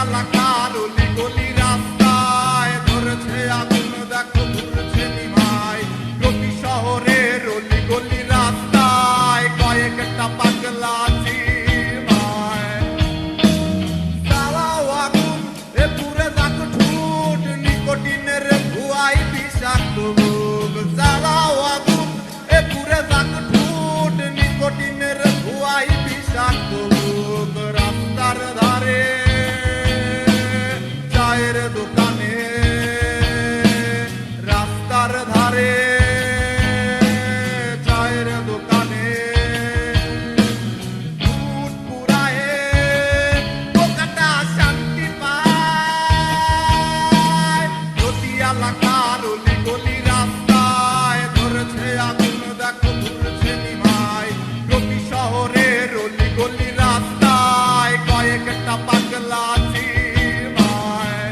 এলাকার অলি গলি রাস্তায় ধরেছে আগুন, দেখো ঘুরছে নিমাই। প্রতি শহরের অলি গলি রাস্তায় কয়েকটা পাগলা চিমায়। জ্বালাও আগুন, এ পুরে যাক ঠোঁট, নিকোটিনের ধোঁয়ায় বিষাক্ত মুখ। জ্বালাও আগুন, এ পুরে যাক ঠোঁট, নিকোটিনের ধোঁয়ায় বিষাক্ত মুখ। রাস্তার ধারে চায়ের দোকানে, রাস্তার ধারে চায়ের দোকানে দুধ পুরায়ে বোকাটা শান্তি পায়। প্রতি এলাকার অলি গলি রাস্তায় ধরেছে আগুন, দেখো ঘুরছে নিমাই। প্রতি শহরের অলি গলি রাস্তায় কয়েকটা পাগলা চিমায়।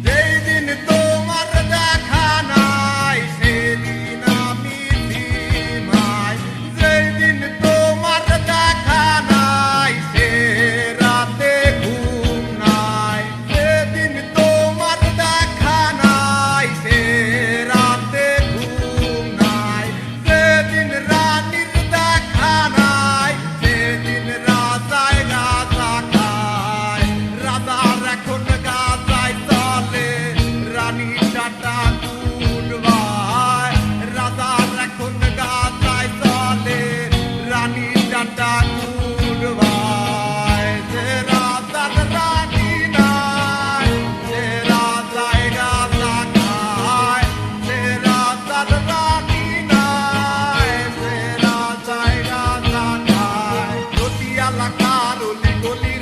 যেই দিন তোমার দেখা নাই সেদিন আমি ধিমাই। যেই দিন তোমার দেখা নাই সে রাতে ঘুম নাই। সেদিন তোমার দেখা নাই সে রাতে ঘুম নাই। সেদিন রানীর দেখা নাই সেদিন রাজায় গাঁজা খায়। রাজার এখন গাঁজায় চলে, রানী টাটা গুড বাই। রাজার এখন গাঁজায় চলে, রানী টাটা গুড বাই। যে রাজার রানী নাই সে রাজায় গাঁজা খায়। যে রাজার রানী নাই সে রাজায় গাঁজা খায়। প্রতি এলাকার অলি গলি